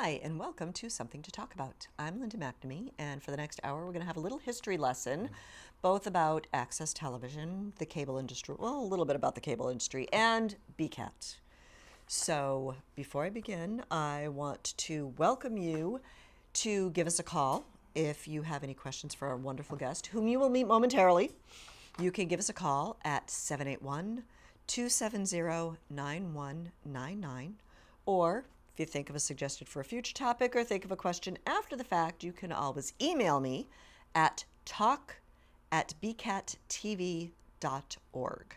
Hi, and welcome to Something to Talk About. I'm Linda McNamee, and for the next hour, we're going to have a little history lesson, both about access television, the cable industry, well, a little bit about the cable industry, and BCAT. So, before I begin, I want to welcome you to give us a call if you have any questions for our wonderful guest, whom you will meet momentarily. You can give us a call at 781-270-9199, or if you think of a suggestion for a future topic or think of a question after the fact, you can always email me at talk@bcattv.org.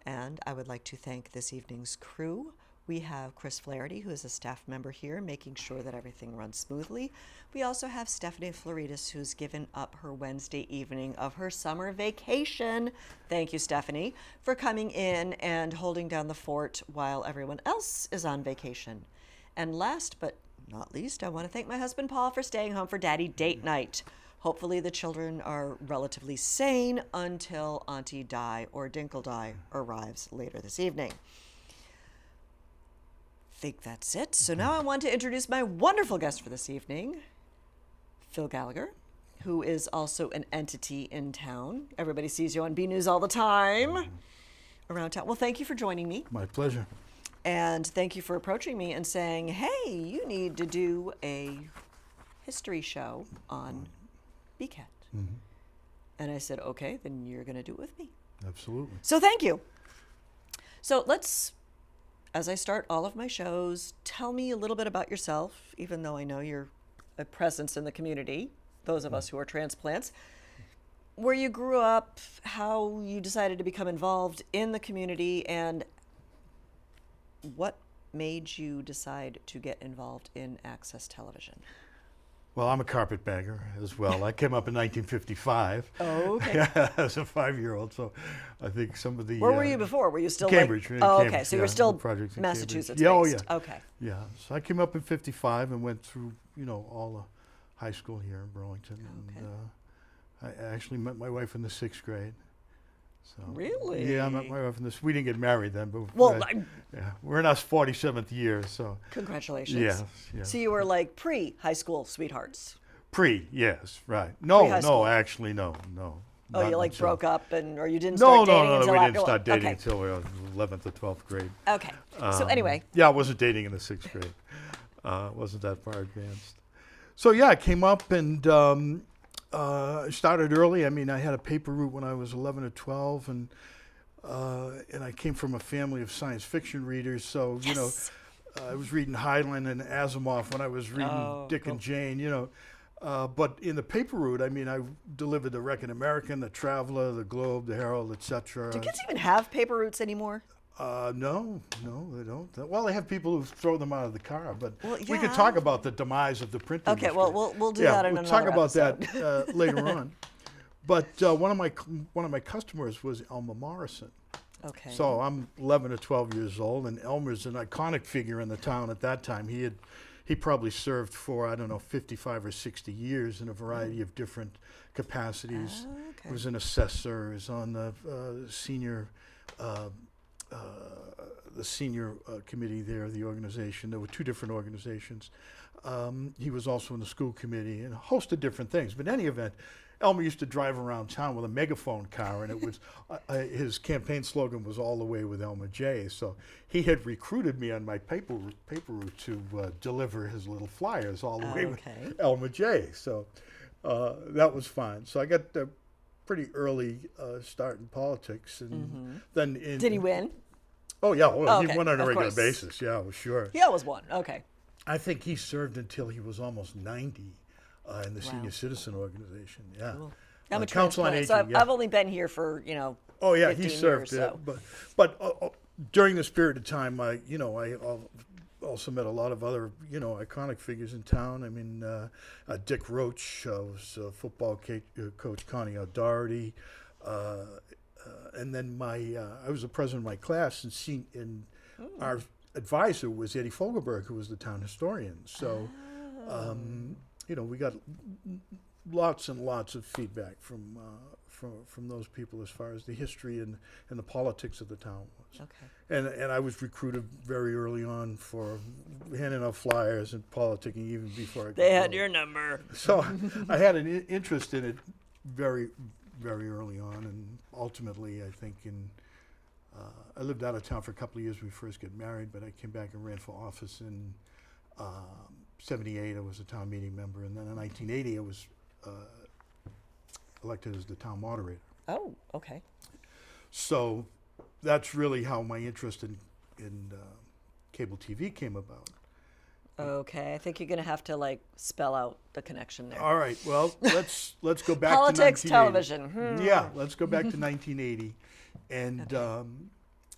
And I would like to thank this evening's crew. We have Chris Flaherty, who is a staff member here, making sure that everything runs smoothly. We also have Stephanie Floridas, who's given up her Wednesday evening of her summer vacation. Thank you, Stephanie, for coming in and holding down the fort while everyone else is on vacation. And last but not least, I want to thank my husband, Paul, for staying home for Daddy Date Night. Hopefully the children are relatively sane until Auntie Di or Dinkle Di arrives later this evening. Think that's it. So now I want to introduce my wonderful guest for this evening, Phil Gallagher, who is also an entity in town. Everybody sees you on B News all the time around town. Well, thank you for joining me. My pleasure. And thank you for approaching me and saying, hey, you need to do a history show on BCAT. Mm-hmm. And I said, okay, then you're going to do it with me. Absolutely. So thank you. So let's, as I start all of my shows, tell me a little bit about yourself, even though I know you're a presence in the community, those of us who are transplants. Where you grew up, how you decided to become involved in the community, and what made you decide to get involved in access television? Well, I'm a carpetbagger as well. I came up in 1955. Oh, okay. Yeah, as a 5-year-old, so I think some of the... Where were you before? Were you still Cambridge. Cambridge, okay, so you're still Massachusetts yeah, based. Oh, yeah. Okay. Yeah, so I came up in 55 and went through, all the high school here in Burlington. Okay. And I actually met my wife in the 6th grade. So, really? Yeah, I met my wife in this. We didn't get married then, but we're in our 47th year, so. Congratulations. Yes. So you were like pre-high school sweethearts. Yes, right. No, Pre-high no. Oh, you broke up or you didn't start dating until... No, we didn't start dating until we were 11th or 12th grade. Okay. So anyway. Yeah, I wasn't dating in the 6th grade. Wasn't that far advanced. So yeah, I came up and started early. I mean, I had a paper route when I was 11 or 12, and I came from a family of science fiction readers. So, yes. I was reading Highland and Asimov when I was reading Dick and Jane, But in the paper route, I mean, I delivered the Wrecking American, the Traveler, the Globe, the Herald, etc. Do kids even have paper routes anymore? No, they don't. Well, they have people who throw them out of the car, but we could yeah. talk about the demise of the print industry. Okay, well, we'll do that in another episode. Talk about that later on. But one of my customers was Elmer Morrison. Okay. So I'm 11 or 12 years old, and Elmer's an iconic figure in the town at that time. He probably served for, 55 or 60 years in a variety of different capacities. Okay. He was an assessor. He was on the senior committee there, the organization. There were 2 different organizations. He was also in the school committee and a host of different things. But in any event, Elmer used to drive around town with a megaphone car, and it was his campaign slogan was "All the Way with Elmer J." So he had recruited me on my paper route to deliver his little flyers all the way with Elmer J. So that was fun. So I got a pretty early start in politics, and then did he win? Oh yeah, he won on a regular course. basis. Yeah, well, sure. He always won. Okay. I think he served until he was almost 90 in the Senior Citizen Organization. Yeah. Cool. I'm a Council on transplant, Aging. So I've only been here for 15 he served. years, so. But during this period of time, I also met a lot of other iconic figures in town. I mean, Dick Roach was football coach Connie O'Doherty. And then I was the president of my class, and our advisor was Eddie Fogelberg, who was the town historian. So, we got lots and lots of feedback from those people as far as the history and the politics of the town was. Okay. And I was recruited very early on for handing out flyers and politicking even before I could They had vote. your number. So I had an interest in it very, very early on, and ultimately I think I lived out of town for a couple of years when we first got married, but I came back and ran for office in 78. I was a town meeting member, and then in 1980 I was elected as the town moderator. Oh, okay. So that's really how my interest in cable TV came about. Okay, I think you're going to have to spell out the connection there. All right, well, let's go back Politics, to 1980. television. Yeah, let's go back to 1980. And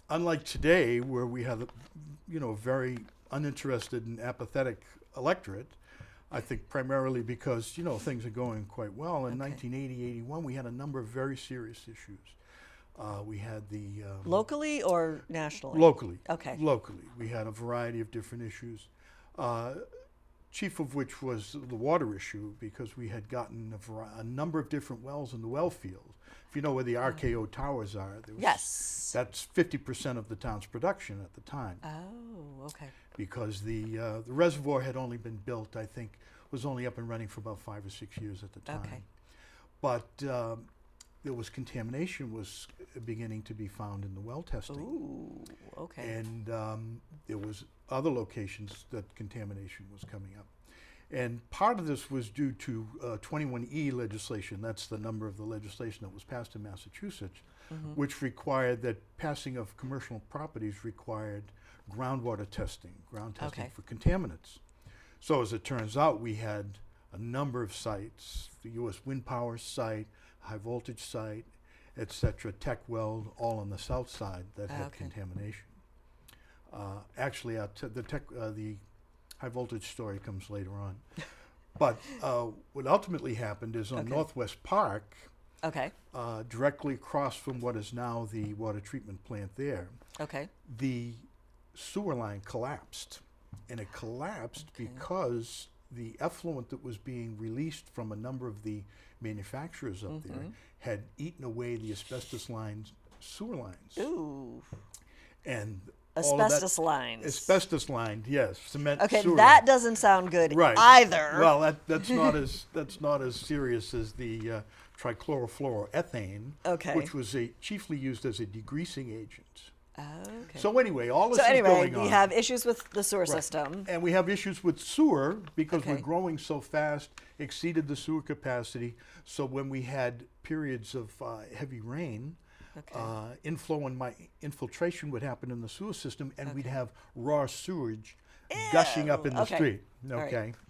unlike today, where we have a very uninterested and apathetic electorate, I think primarily because, things are going quite well. In 1980, 81, we had a number of very serious issues. We had the... Locally or nationally? Locally. Okay. Locally. We had a variety of different issues, chief of which was the water issue, because we had gotten a number of different wells in the well field. If you know where the RKO towers are, Yes. That's 50% of the town's production at the time. Oh, okay. Because the reservoir had only been built, I think, was only up and running for about 5 or 6 years at the time. Okay. But there was contamination was beginning to be found in the well testing. Ooh, okay. And there was other locations that contamination was coming up. And part of this was due to 21E legislation. That's the number of the legislation that was passed in Massachusetts, which required that passing of commercial properties required groundwater testing, ground testing for contaminants. So as it turns out, we had a number of sites, the U.S. Wind Power site, high voltage site, et cetera, Tech Weld, all on the south side that had contamination. Actually, the high voltage story comes later on. But what ultimately happened is on Northwest Park, directly across from what is now the water treatment plant there, the sewer line collapsed. And it collapsed because the effluent that was being released from a number of the manufacturers up there had eaten away the asbestos-lined sewer lines. Ooh. And asbestos lines. Asbestos lined, yes, cement. Okay, sewer that line. doesn't sound good Right. either. Well, that's not as serious as the trichlorofluoroethane, which was chiefly used as a degreasing agent. Okay. So anyway, all this is anyway, going on. we have issues with the sewer system. And we have issues with sewer because we're growing so fast, exceeded the sewer capacity. So when we had periods of heavy rain, inflow and infiltration would happen in the sewer system, and we'd have raw sewage gushing up in the street.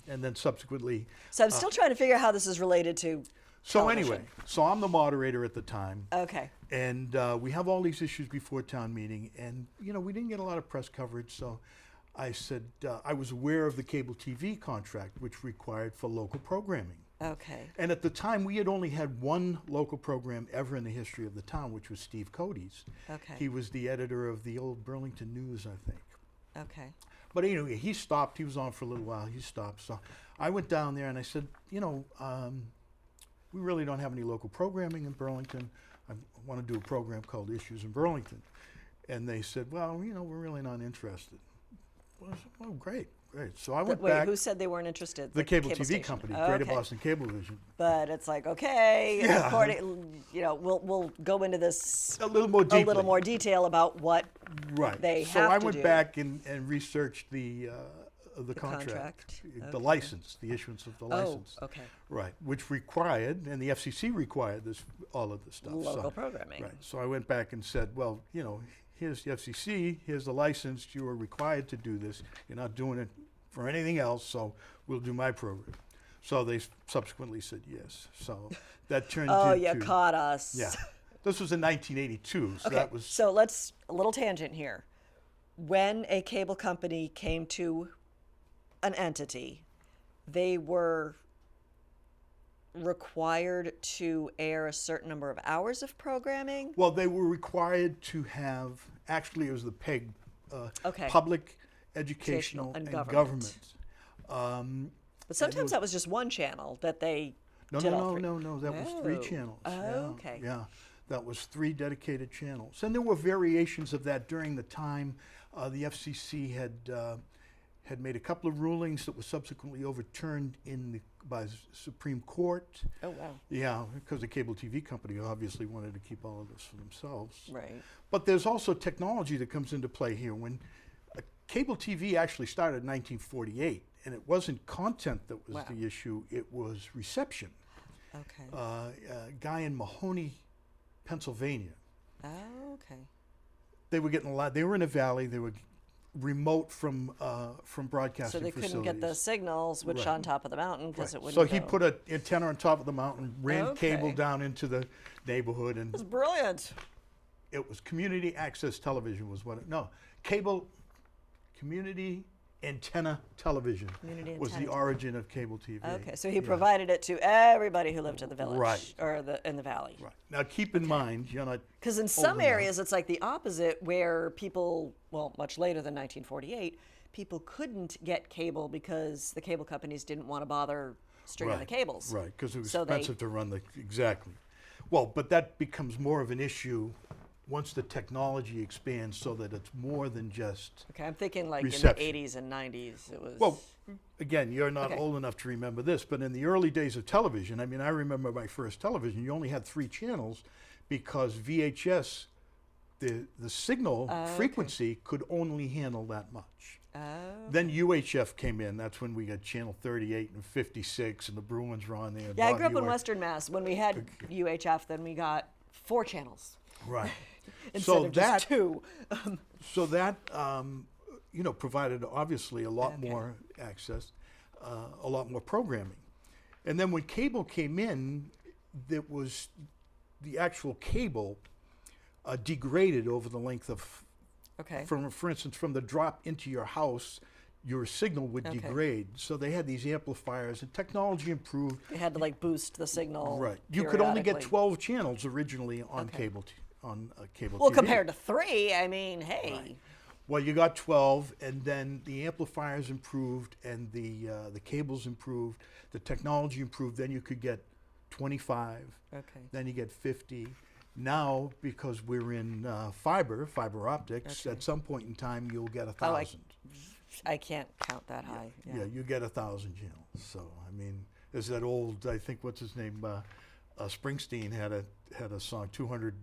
And then subsequently. So I'm still trying to figure out how this is related to television. Anyway, so I'm the moderator at the time. Okay. And we have all these issues before town meeting, and we didn't get a lot of press coverage. So I said I was aware of the cable TV contract, which required for local programming. Okay. And at the time, we had only had one local program ever in the history of the town, which was Steve Cody's. Okay. He was the editor of the old Burlington News, I think. Okay. But anyway, he stopped. He was on for a little while. He stopped. So I went down there and I said, we really don't have any local programming in Burlington. I want to do a program called Issues in Burlington. And they said, well, we're really not interested. Well, I said, oh, great. So I went back. Who said they weren't interested? The cable TV station. company, Greater Boston Cablevision. But it's like, we'll go into this a little more deeply. A little more detail about what they have to do. So I went back and researched the contract. The license, the issuance of the license. Oh, okay. Right, which required, and the FCC required all of this stuff. Local programming. Right. So I went back and said, well, here's the FCC, here's the license, you are required to do this. You're not doing it for anything else, so we'll do my program. So they subsequently said yes. So that turned into... Oh, you caught us. Yeah. This was in 1982, so that was... So let's, a little tangent here. When a cable company came to an entity, they were required to air a certain number of hours of programming? Well, they were required to have, actually it was the PEG, Public, Educational, and Government. But sometimes that was just one channel that they No, did no, all no, three. no, no. That was 3 Oh. channels. Oh, Yeah, okay. Yeah, that was 3 dedicated channels, and there were variations of that during the time. The FCC had made a couple of rulings that were subsequently overturned by the Supreme Court. Oh, wow. Yeah, because the cable TV company obviously wanted to keep all of this for themselves. Right. But there's also technology that comes into play here. When cable TV actually started in 1948, and it wasn't content that was Wow. the issue, it was reception. Okay. A guy in Mahoney, Pennsylvania, Oh, okay. they were getting a lot. They were in a valley. They were remote from broadcasting So they couldn't get the facilities. signal switch Right. on top of the mountain because Right. it wouldn't So he go. put an antenna on top of the mountain, ran cable Okay. down into the neighborhood, and That's brilliant. it was community access television was what it, no, cable, community antenna television Community was the antenna. origin of cable TV. Okay, so he Yeah. provided it to everybody who lived in the village. Right. Or in the valley. Right. Now keep in mind, you're not, Because in some areas, it's like the opposite, where people, well, much later than 1948, people couldn't get cable because the cable companies didn't want to bother stringing the cables. Right, because it was So they- expensive to run exactly. Well, but that becomes more of an issue once the technology expands so that it's more than just, Okay, I'm thinking like Reception. in the 80s and 90s, it was. well, again, you're not Okay. old enough to remember this, but in the early days of television, I mean, I remember my first television, you only had 3 channels because VHS, the signal okay. frequency could only handle that much. Oh. Then UHF came in. That's when we got channel 38 and 56, and the Bruins were on there. Yeah, I Bob grew up in Ewart. Western Mass. When we had UHF, then we got 4 channels Right. instead So of that just 2. So that provided obviously a lot Okay. more access, a lot more programming, and then when cable came in, that was the actual cable degraded over the length of, Okay. for instance, from the drop into your house, your signal would Okay. degrade. So they had these amplifiers, and technology improved. They had to like boost the signal. Right. You could only get periodically. 12 channels originally on Okay. cable cable Well, TV. compared to 3, I mean, hey. Well, you got 12, and then the amplifiers improved, and the cables improved, the technology improved. Then you could get 25. Okay. Then you get 50. Now, because we're in fiber optics, Okay. at some point in time you'll get Oh, 1,000. I can't count that high. Yeah, you get 1,000 channels. So I mean, there's that old, I think, what's his name? Springsteen had a song, 200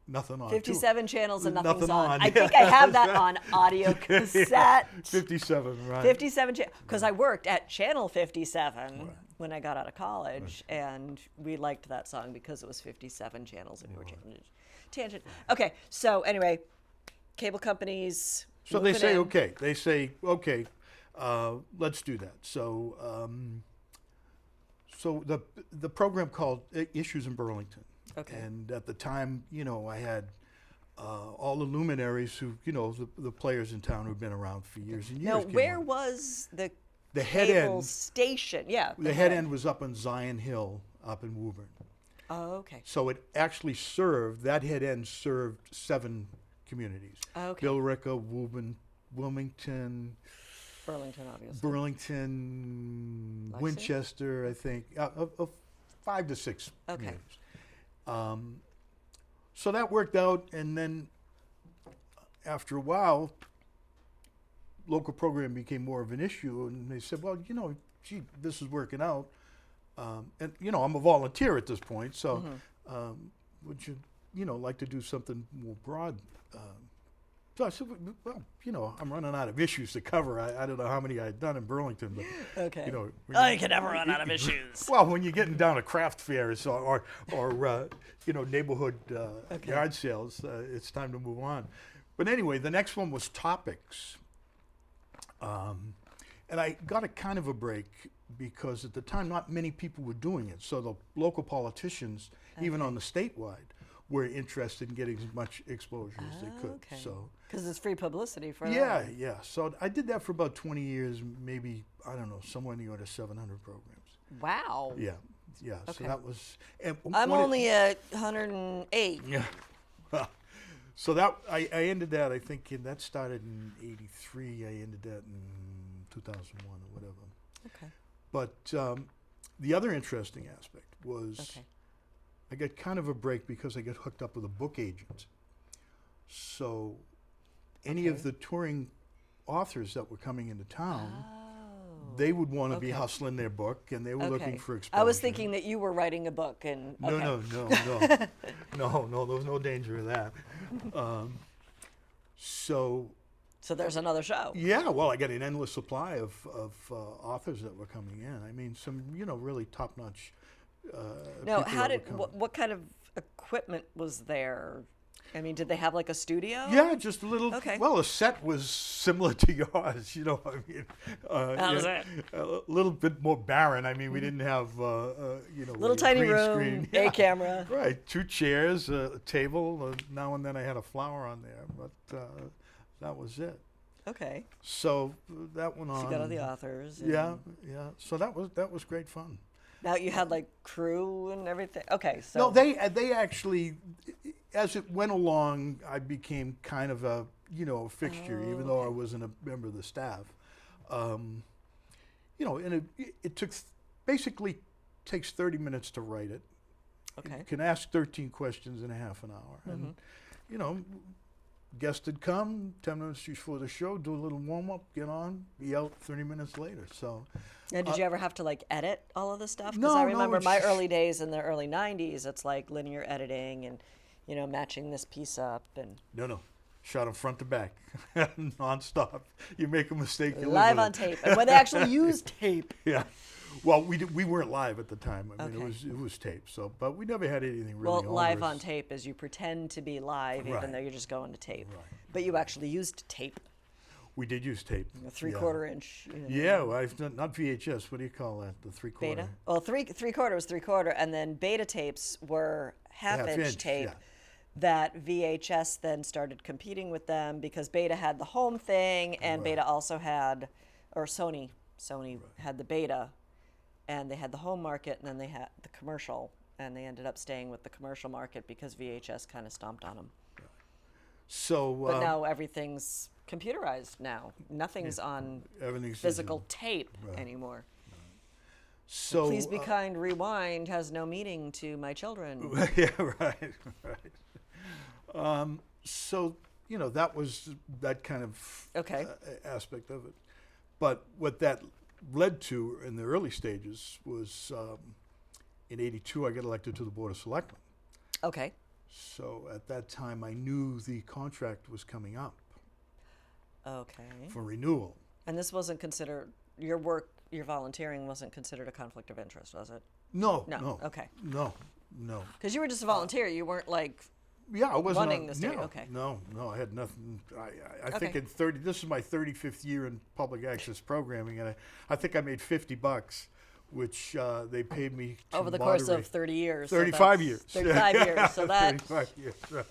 nothing on. 57 channels and nothing's nothing on. on, I yeah. think I have that on audio cassette. 57, right? 57 because I worked at Channel 57 when I got out of college, and we liked that song because it was 57 channels and we were changing tangent. Okay, so anyway, cable companies. So they moving say, in. okay. They say, okay, let's do that. So the program called Issues in Burlington. Okay. And at the time, I had all the luminaries who, the players in town who've been around for years and years. Now, came where on. was the head cable end? station? Yeah. The head end was up on Zion Hill, up in Woburn. Oh, okay. So it actually that head end served 7 communities. Okay. Billerica, Woburn, Wilmington, Burlington, obviously. Burlington, Lexington? Winchester, I think, of 5 to 6 Okay. communities. So that worked out, and then after a while, local programming became more of an issue, and they said, well, gee, this is working out. And, I'm a volunteer at this point, so would you, like to do something more broad? So I said, well, I'm running out of issues to cover. I don't know how many I'd done in Burlington, but, Okay. when I can never run out of issues. well, when you're getting down to craft fairs or neighborhood Okay. yard sales, it's time to move on. But anyway, the next one was topics. And I got a kind of a break because at the time not many people were doing it. So the local politicians, even on the statewide, were interested in getting as much exposure as they could. Okay. So Because it's free publicity for yeah, them. yeah. So I did that for about 20 years, maybe, I don't know, somewhere in the order of 700 programs. Wow. Yeah, yeah. So Okay. that was. And I'm when it- only at 108. Yeah. So that I ended that, I think that started in '83. I ended that in 2001 or whatever. Okay. But the other interesting aspect was Okay. I got kind of a break because I got hooked up with a book agent. So any of Okay. the touring authors that were coming into town, Oh. they would want to be Okay. hustling their book, and they were looking Okay. for exposure. I was thinking that you were writing a book, and No, okay. no, there was no danger of that. Um, so, So there's another show. yeah, well, I got an endless supply of authors that were coming in. I mean, some, really top-notch Now, people how that did were coming. what kind of equipment was there? I mean, did they have like a studio? Yeah, just a little. Okay. Well, a set was similar to yours. I mean, That was it. a little bit more barren. I mean, we didn't have, Little a tiny green room, screen. a Yeah. camera. Right, 2 chairs, a table. Now and then I had a flower on there, but that was it. Okay. So that went on. So you got all the authors. and- Yeah, yeah. So that was great fun. Now you had like crew and everything. Okay. So. No, they actually, as it went along, I became kind of a a fixture, even though I wasn't a member of the staff. And it took basically takes 30 minutes to write it. Okay. You can ask 13 questions in a half an hour, and guest had come 10 minutes before the show, do a little warm up, get on, be out 30 minutes later. So. Now, did you ever have to like edit all of this stuff? Because No, I no, remember it's my just- early days in the early '90s. It's like linear editing and, matching this piece up and No. Shot them front to back, nonstop. You make a mistake, you live live on with it. tape. And when they actually used tape. Yeah. Well, we weren't live at the time. I mean, Okay. it was tape. So, but we never had anything really. Well, live onerous. on tape is you pretend to be live Right. even though you're just going to tape. Right. But you actually used tape, We did use tape. a 3/4 inch. Yeah, well, I've done, not VHS. What do you call that? The 3/4. Beta. Well, 3/4 was 3/4, and then beta tapes were half-inch tape. Yeah. That VHS then started competing with them because Beta had the home thing, and Right. Beta also had, or Sony had the Beta, and they had the home market, and then they had the commercial, and they ended up staying with the commercial market because VHS kind of stomped on them. So. But now everything's computerized now. Nothing's on everything's physical digital. tape Right. anymore. So. Please be kind, rewind has no meaning to my children. Yeah, right. So that was that kind of Okay. aspect of it. But what that led to in the early stages was in '82 I got elected to the Board of Selectmen. Okay. So at that time I knew the contract was coming up Okay. for renewal. And this wasn't considered, your work, your volunteering wasn't considered a conflict of interest, was it? No, No, no, okay. no. Because you were just a volunteer. You weren't like, Yeah, I wasn't Running on, the state, no, okay. No, I had nothing. I think Okay. in 30. This is my 35th year in public access programming, and I think I made $50, which they paid me to over the course of moderate. 30 years. so 35 that's years. 35 years. So that, 35 years, right.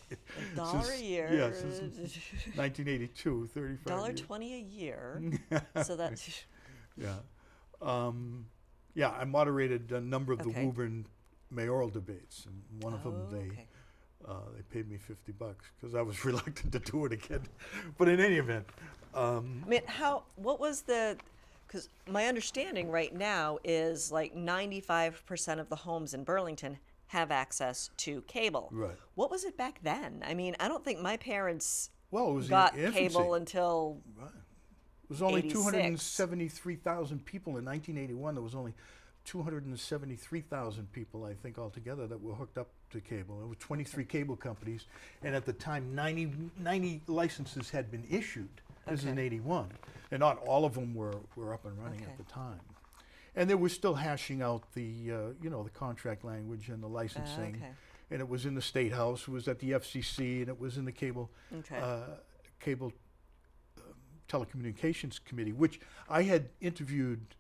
$1 a Since- year. Yeah, since 1982, 35 years. $1.20 a year. So that, Yeah. Yeah, I moderated a number of the Okay. Woburn mayoral debates, and one of them okay. they paid me $50 because I was reluctant to do it again. But in any event, I mean, what was because my understanding right now is like 95% of the homes in Burlington have access to cable. Right. What was it back then? I mean, I don't think my parents well, it was got in infancy. cable until, Right. It was only 86. 273,000 people in 1981. There was only 273,000 people, I think, altogether that were hooked up to cable. There were 23 cable companies, and at the time, 90 licenses had been issued. This is in Okay. '81, and not all of them were up and running Okay. at the time. And they were still hashing out the the contract language and the licensing. okay. And it was in the State House, it was at the FCC, and it was in the cable Okay. cable telecommunications committee, which I had interviewed,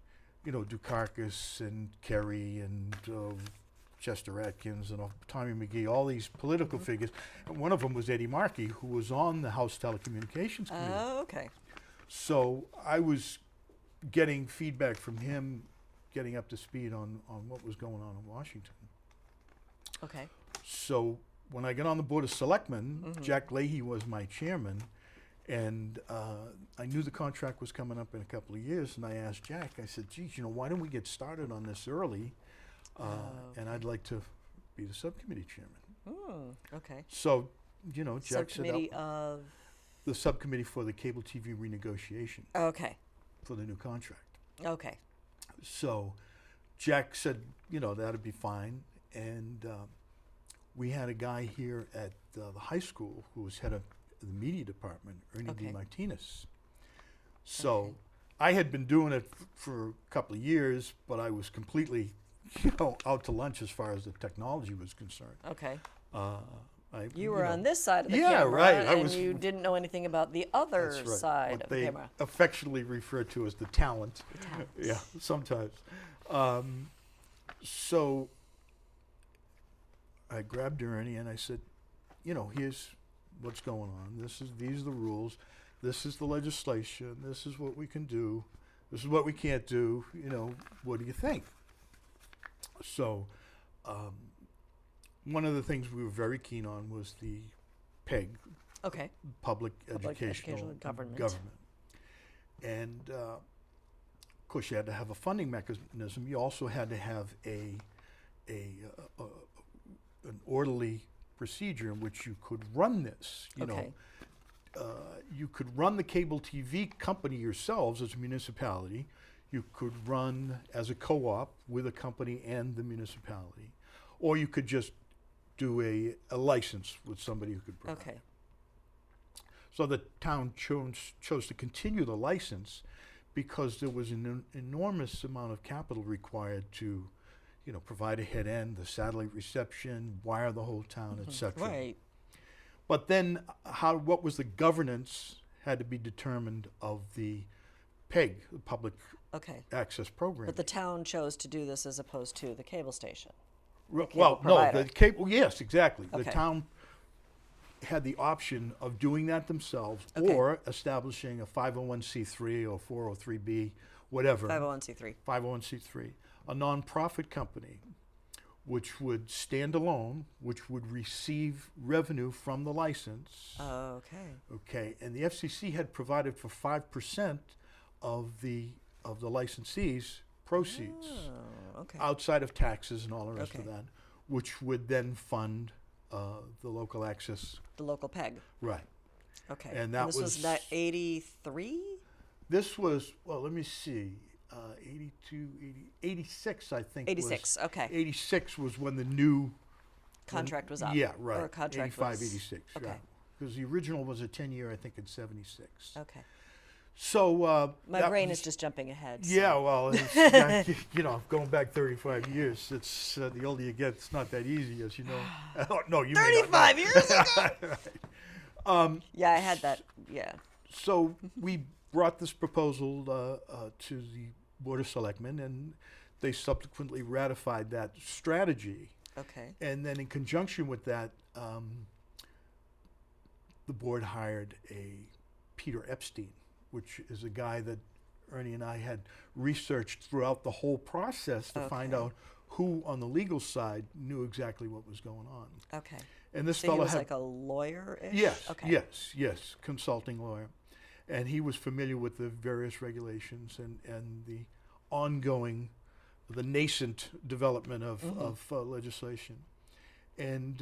Dukakis and Kerry and Chester Atkins and Tommy McGee, all these political figures, and one of them was Eddie Markey, who was on the House Telecommunications Committee. Oh, okay. So I was getting feedback from him, getting up to speed on what was going on in Washington. Okay. So when I got on the Board of Selectmen, Jack Leahy was my chairman, And I knew the contract was coming up in a couple of years, and I asked Jack, I said, geez, why don't we get started on this early? And I'd like to be the subcommittee chairman. Okay. So, Jack said, Subcommittee of. the subcommittee for the cable TV renegotiation Okay. for the new contract. Okay. So Jack said, that'd be fine. And we had a guy here at the high school who was head of the media department, Ernie Okay. DeMartinez. So Okay. I had been doing it for a couple of years, but I was completely, out to lunch as far as the technology was concerned. Okay. You were on this side of the Yeah, camera, right. and you didn't know anything about the other That's right. side What of the they camera. affectionately refer to as the talent. The talents. Yeah, sometimes. So I grabbed Ernie and I said, here's what's going on. These are the rules. This is the legislation. This is what we can do. This is what we can't do. What do you think? So one of the things we were very keen on was the PEG, Okay. Public Public Educational Educational Government. And of course, you had to have a funding mechanism. You also had to have an orderly procedure in which you could run this. Okay. You could run the cable TV company yourselves as a municipality. You could run as a co-op with a company and the municipality, or you could just do a license with somebody who could provide. Okay. So the town chose to continue the license because there was an enormous amount of capital required to, provide a head end, the satellite reception, wire the whole town, etc. Right. But then, what was the governance had to be determined of the PEG, the Public Okay. Access Program. But the town chose to do this as opposed to the cable station. Well, cable no, provider. the cable. Yes, exactly. Okay. The town had the option of doing that themselves Okay. or establishing a 501c3 or 403b, whatever. 501c3. 501c3, a nonprofit company, which would stand alone, which would receive revenue from the license. Okay. Okay, and the FCC had provided for 5% of the licensees' proceeds Oh, okay. outside of taxes and all the rest of Okay. that, which would then fund the local access. The local PEG. Right. Okay. And that this was was- 83? This was, well, let me see, 82, 80, 86, I think. 86, okay. 86 was when the new Contract was up. Yeah, right. Or contract 85, was. 86. Okay. Yeah. Because the original was a 10-year, I think, in 76. Okay. So My that brain was- is just jumping ahead. so- Yeah, well, going back 35 years, it's the older you get, it's not that easy, as you know. Oh, no, you may not know. 35 years ago? Right. Yeah, I had that. Yeah. So we brought this proposal to the Board of Selectmen, and they subsequently ratified that strategy. Okay. And then in conjunction with that, the board hired a Peter Epstein, which is a guy that Ernie and I had researched throughout the whole process to find Okay. out who on the legal side knew exactly what was going on. Okay. And this So he fellow was had like a lawyer-ish? yes, Okay. yes, consulting lawyer, and he was familiar with the various regulations and the ongoing, the nascent development of legislation, and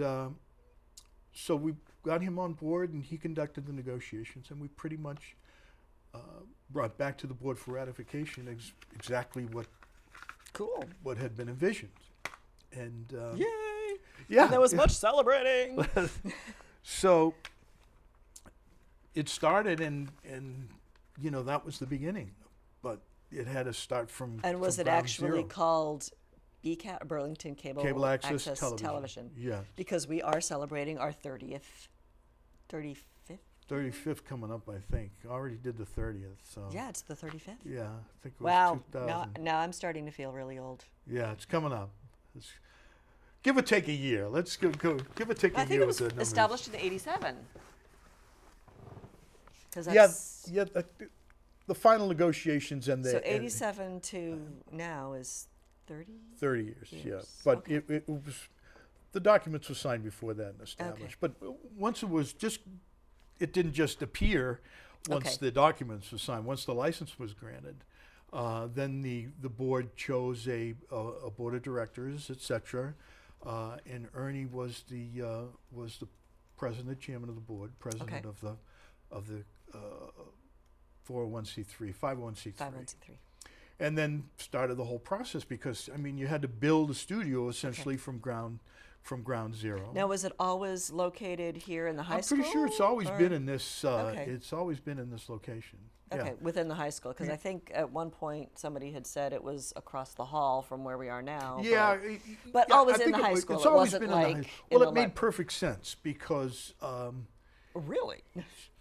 so we got him on board, and he conducted the negotiations, and we pretty much brought back to the board for ratification exactly Cool. what had been envisioned, and Yay! yeah, And there was much celebrating. So it started, and that was the beginning, but it had to start from. And was from it ground actually zero. called BCAT, Burlington Cable Access Television? Yeah, Because we are celebrating our 35th? 35th coming up, I think. Already did the 30th, so. Yeah, it's the 35th. Yeah, I think it was Wow. 2000. Now I'm starting to feel really old. Yeah, it's coming up. Give or take a year. Let's go give or take a I think year it was with the numbers. established in 87. Because Yeah, that's yeah. The final negotiations and the. so and- 87 to now is 30. 30 years, yeah. Years, But okay. it was, the documents were signed before that and established. But once it was just it didn't just appear once Okay. the documents were signed, once the license was granted. Then the board chose a board of directors, etc. And Ernie was the president, chairman of the board, president Okay. of the 401c3, 501c3. 501c3. And then started the whole process because I mean you had to build a studio essentially from ground zero. Now, was it always located here in the high I'm school? pretty sure it's always or- been in this. Okay. It's always been in this location. Okay, Yeah. within the high school, because I think at one point somebody had said it was across the hall from where we are now. Yeah, but yeah, always I in think the high was- school. It's It always wasn't been in the like high. in Well, the it made perfect sense because. Really?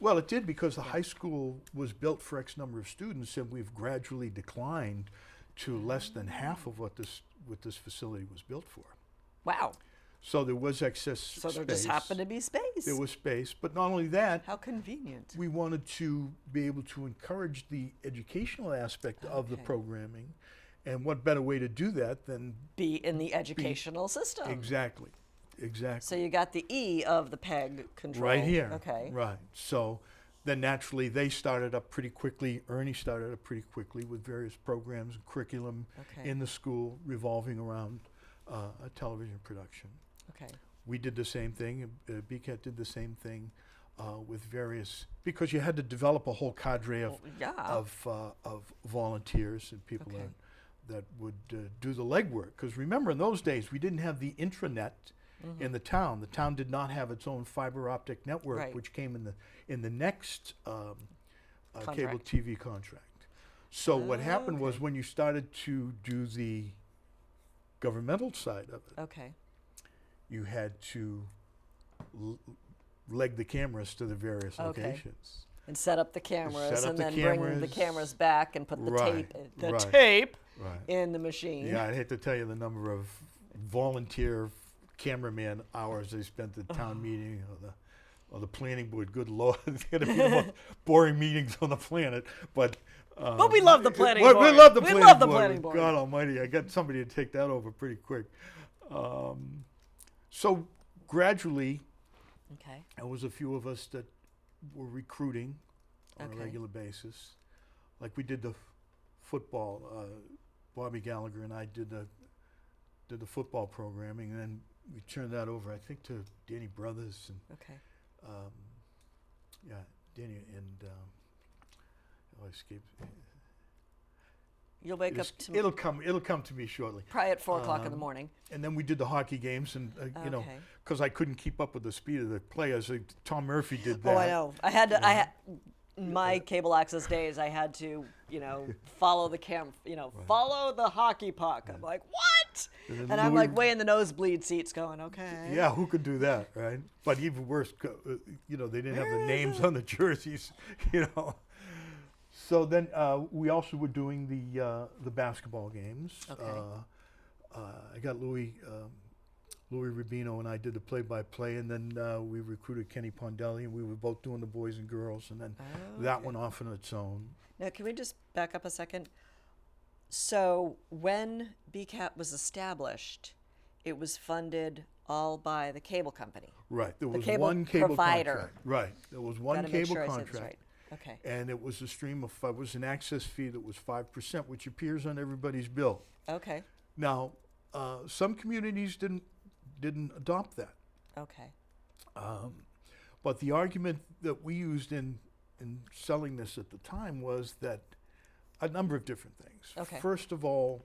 Well, it did because the high school was built for X number of students, and we've gradually declined to less than half of what this facility was built for. Wow. So there was excess So space. there just happened to be space. There was space, but not only that, How convenient. we wanted to be able to encourage the educational aspect of the Okay. programming, and what better way to do that than Be in the educational system. exactly. So you got the E of the PEG control. Right here. Okay. Right. So then naturally they started up pretty quickly. Ernie started up pretty quickly with various programs and curriculum Okay. in the school revolving around a television production. Okay. We did the same thing. BCAT did the same thing with various, because you had to develop a whole cadre of Yeah. of volunteers and people Okay. that would do the legwork. Because remember, in those days, we didn't have the intranet in the town. The town did not have its own fiber optic network, Right. which came in the next cable Contract. TV contract. So what happened was Okay. when you started to do the governmental side of it, Okay. you had to leg the cameras to the various Okay. locations. And set up the cameras Set up and the then bring the cameras. cameras back and put the Right, right. tape Right. in the machine. Yeah, I'd hate to tell you the number of volunteer cameraman hours they spent at town meeting or the planning board. Good Lord, it's going to be the most boring meetings on the planet. But we love the planning We board. love the We planning love the board. planning board. God Almighty, I got somebody to take that over pretty quick. So gradually, Okay. there was a few of us that were recruiting on Okay. a regular basis. Like we did the football. Bobby Gallagher and I did the football programming, and then we turned that over, I think, to Danny Brothers and Okay. yeah, Danny and I escaped. You'll wake up It'll come to me shortly. probably at 4:00 in the morning. And then we did the hockey games, and you know, Okay. because I couldn't keep up with the speed of the players. Tom Murphy did that. Oh, I know. I had to. My cable access days, I had to, follow the follow the hockey puck. I'm like, what? And then And I'm Louis- like way in the nosebleed seats, going, okay. Yeah, who could do that, right? But even worse, they didn't have the names on the jerseys, So then we also were doing the basketball games. Okay. I got Louis Rubino and I did the play-by-play, and then we recruited Kenny Pondelli, and we were both doing the boys and girls, and then that Okay. went off on its own. Now, can we just back up a second? So when BCAT was established, it was funded all by the cable company. Right, there was cable one cable provider. contract. Right, there was one Gotta make cable sure I say contract. this right. Okay. And it was a stream of it was an access fee that was 5%, which appears on everybody's bill. Okay. Now, some communities didn't adopt that, Okay. but the argument that we used in selling this at the time was that a number of different things. Okay. First of all,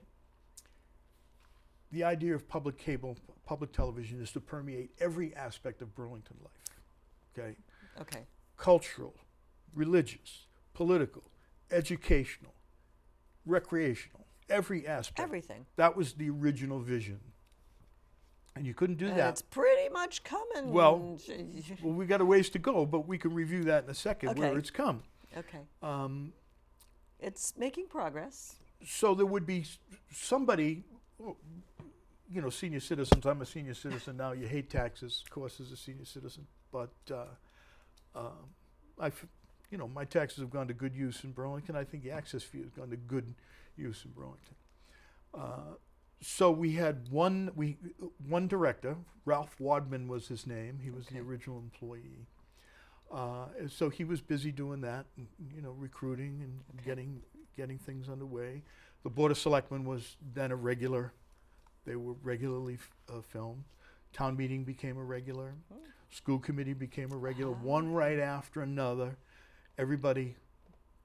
the idea of public cable, public television, is to permeate every aspect of Burlington life. Okay, Okay. cultural, religious, political, educational, recreational, every aspect. Everything. That was the original vision. And you couldn't do And that. it's pretty much coming. Well, Well, we got a ways to go, but we can review that in a second, Okay. where it's come. okay. It's making progress. So there would be somebody, senior citizens. I'm a senior citizen now. You hate taxes, of course, as a senior citizen. But my taxes have gone to good use in Burlington. I think the access fee has gone to good use in Burlington. So we had one director. Ralph Wadman was his name. He was the Okay. original employee. So he was busy doing that, and, recruiting and Okay. getting things underway. The Board of Selectmen was then a regular. They were regularly filmed. Town meeting became a regular. Hmm. School committee became a regular. Ah, One right after another. Everybody,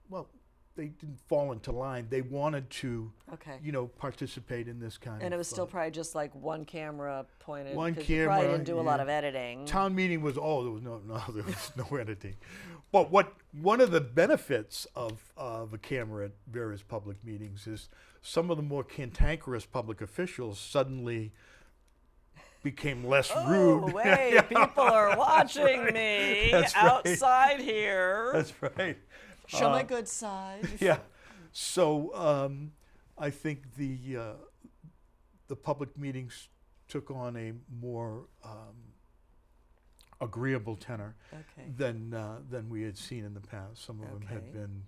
well, they didn't fall into line. They wanted to, okay. participate in this kind of. And it was still probably just like one camera pointed One because you probably camera, didn't do a lot yeah. of editing. Town meeting was there was no there was no editing. But one of the benefits of a camera at various public meetings is some of the more cantankerous public officials suddenly became less Oh, rude. wait, people are watching me That's right. outside here. That's right. Show my good side. Yeah. So I think the public meetings took on a more agreeable tenor Okay. than we had seen in the past. Some of them had Okay. been,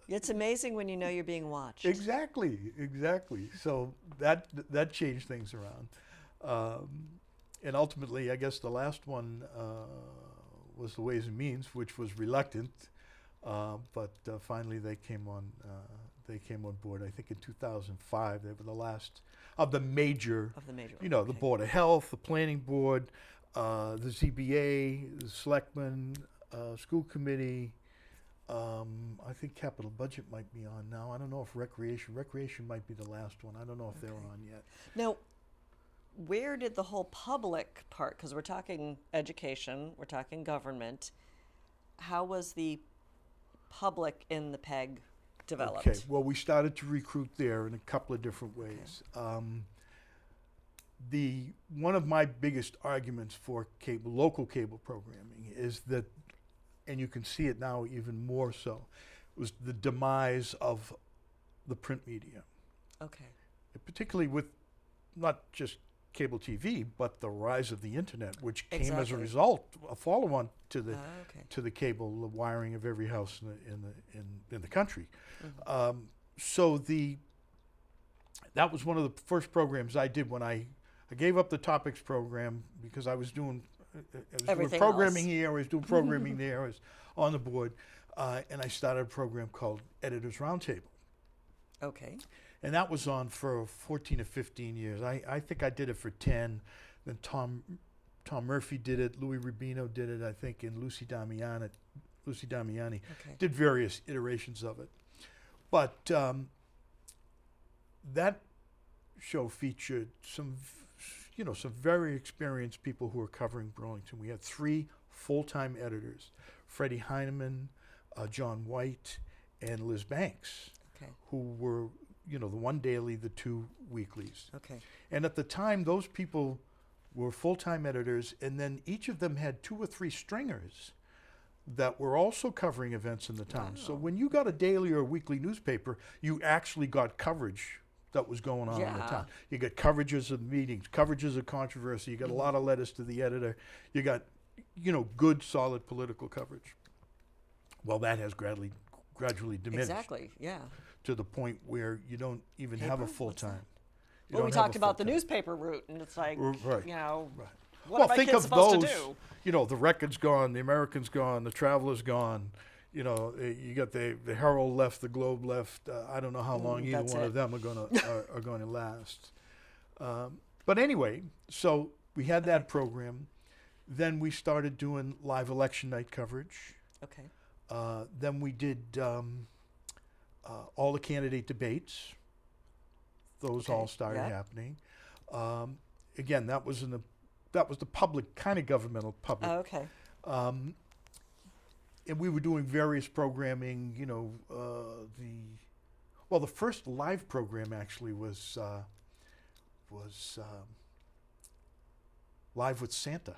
It's amazing when you know you're being watched. exactly. So that changed things around, and ultimately, I guess the last one was the Ways and Means, which was reluctant, but finally they came on. They came on board. I think in 2005. They were the last of the major. Of the major. The okay. Board of Health, the Planning Board, the ZBA, the Selectmen, School Committee. I think Capital Budget might be on now. I don't know if Recreation might be the last one. I don't know if they're Okay. on yet. Now, where did the whole public part, because we're talking education, we're talking government, how was the public in the PEG developed? Okay, well, we started to recruit there in a couple of different ways. One of my biggest arguments for local cable programming is that, and you can see it now even more so, was the demise of the print media, Okay. particularly with not just cable TV, but the rise of the internet, which came as a Exactly. result, a follow-on to the Okay. to the cable, the wiring of every house in the country. Mhm. So that was one of the first programs I did when I gave up the topics program because I was doing Everything programming else. here, I was doing programming there, I was on the board, and I started a program called Editors Roundtable. Okay. And that was on for 14 or 15 years. I think I did it for 10. Then Tom Murphy did it. Louis Rubino did it, I think, and Lucy Damiani Okay. did various iterations of it. But that show featured some very experienced people who were covering Burlington. We had 3 full-time editors, Freddie Heineman, John White, and Liz Banks, Okay. who were, the one daily, the 2 weeklies. Okay. And at the time, those people were full-time editors, and then each of them had 2 or 3 stringers that were also covering events in the town. So Wow. when you got a daily or a weekly newspaper, you actually got coverage that was going on in the Yeah. town. You got coverages of meetings, coverages of controversy. You got a lot of letters to the editor. You got, good, solid political coverage. Well, that has gradually diminished Exactly. Yeah. to the point where you don't even have a Paper? full What's that? time. Well, we talked about the newspaper route, and it's like, Right. you know, Right. what are my think kids of supposed those. to do? The Record's gone, the American's gone, the Traveler's gone. You got the Herald left, the Globe left. I don't know how long either that's one it. of them are going to last. But anyway, so we had that program. Then we started doing live election night coverage. Okay. Then we did all the candidate debates. Those all Okay, started yeah. happening. Again, that was the public, kind of governmental public. Oh, okay. And we were doing various programming. The first live program actually was Live with Santa.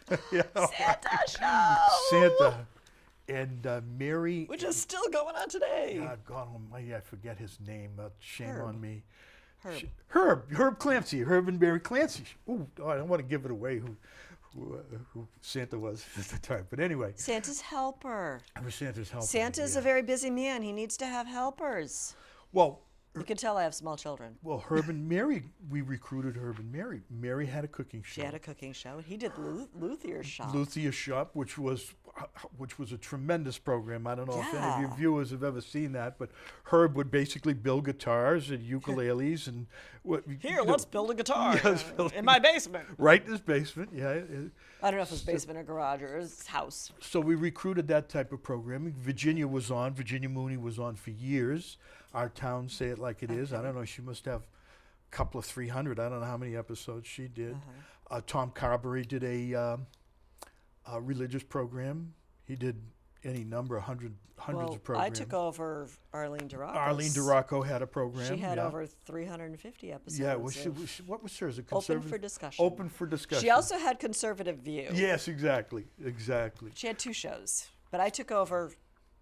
Santa show, Santa and Mary. which is still going on today. God almighty, I forget his name. Shame Herb. on me. Herb. Herb Clancy, Herb and Mary Clancy. Ooh, I don't want to give it away who Santa was at the time. But anyway, Santa's helper. I was Santa's helper. Santa's yeah. a very busy man. He needs to have helpers. Well, You can tell I have small children. Well, Herb and Mary, we recruited Herb and Mary. Mary had a cooking show. She had a cooking show. He did Luthier's Shop. Luthier's Shop, which was a tremendous program. I don't know if any of your Yeah. viewers have ever seen that, but Herb would basically build guitars and ukuleles and Here, let's build a guitar Yes, in my basement. right in his basement. Yeah. I don't know if it was basement or garage or his house. So we recruited that type of programming. Virginia was on. Virginia Mooney was on for years. Our town, Say It Like It Is. I don't know. She must have a couple of 300. I don't know how many episodes she did. Tom Carberry did a religious program. He did any number, hundreds Well, of programs. I took over Arlene DeRocco. Arlene DeRocco had a program. She had yeah. over 350 episodes. Yeah, well, of what was hers? A open conservative? for discussion. Open for discussion. She also had Conservative View. Yes, exactly. She had 2 shows, but I took over